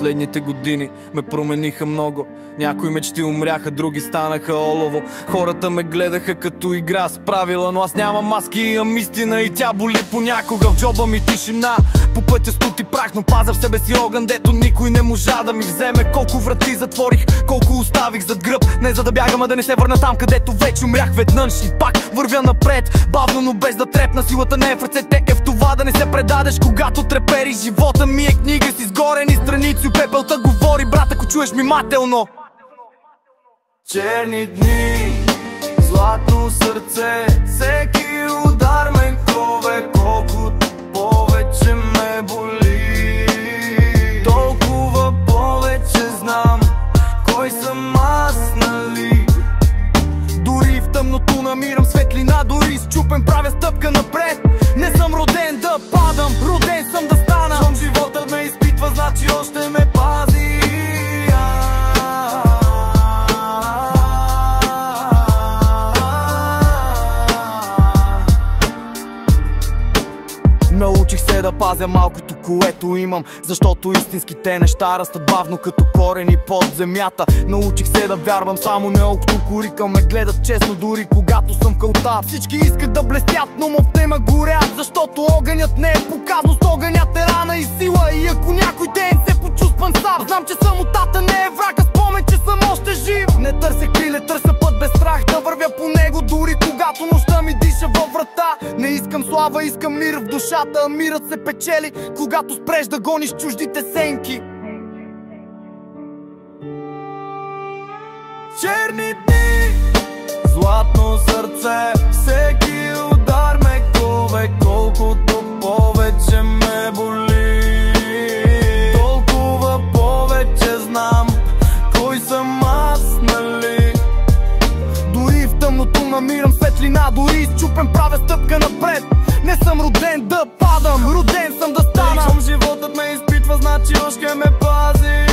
Последните години ме промениха много. Някои мечти умряха, други станаха олово. Хората ме гледаха като игра с правила, но аз нямам маски, имам истина и тя боли понякога. В джоба ми тишина, по пътя студ и прах, но пазя в себе си огън, дето никой не можа да ми вземе. Колко врати затворих, колко оставих зад гръб, не за да бягам, а да не се върна там, където вече умрях веднъж. И пак вървя напред, бавно, но без да трепна. Силата не е в ръцете, е в това да не се предадеш, когато трепери. Живота ми е книга с изгорени страници, пепелта говори, брат, ако чуеш внимателно. Черни дни, златно сърце, всеки удар ме кове, колкото повече ме боли, толкова повече знам кой съм аз, нали? Дори в тъмното намирам светлина, дори счупен правя стъпка напред. Не съм роден да падам, роден съм да стана. Щом животът ме изпитва, значи още ме пази. Научих се да пазя малкото, което имам, защото истинските неща растат бавно като корени под земята. Научих се да вярвам само неокто корика ме гледат честно, дори когато съм в кълта. Всички искат да блестят, но мъпте ме горят, защото огънят не е показност, огънят е рана и сила. И ако някой ден се почувствам сам, знам, че самотата не е врага, спомен, че съм още жив. Не търся криле, търся път без страх да вървя по него, дори когато нощта ми диша във врата. Не искам слава, искам мир в душата, а мирът се печели, когато спреш да гониш чуждите сенки. Черни дни, златно сърце, всеки удар ме кове, колкото повече ме боли, толкова повече знам кой съм аз, нали? Дори в тъмното намирам светлина, дори счупен правя стъпка напред. Не съм роден да падам, роден съм да стана. Щом животът ме изпитва, значи още ме пази.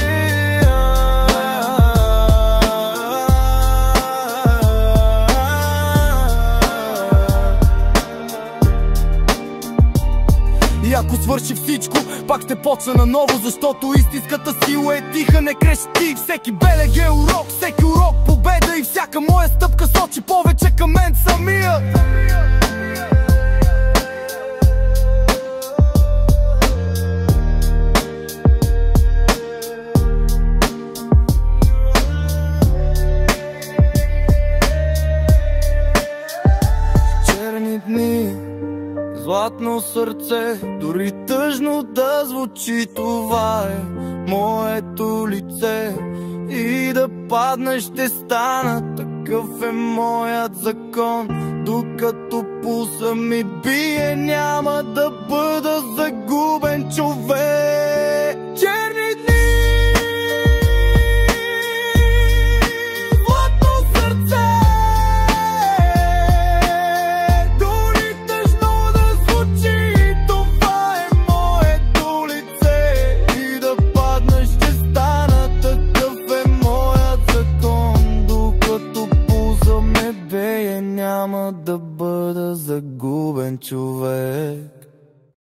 И ако свърши всичко, пак ще почна наново, защото истинската сила е тиха, не крещи. Всеки белег е урок, всеки урок победа, и всяка моя стъпка сочи повече към мен самия. Черни дни, златно сърце, дори тъжно да звучи, това е моето лице. И да падна ще стана, такъв е моят закон. Докато пулса ми бие, няма да бъда загубен човек.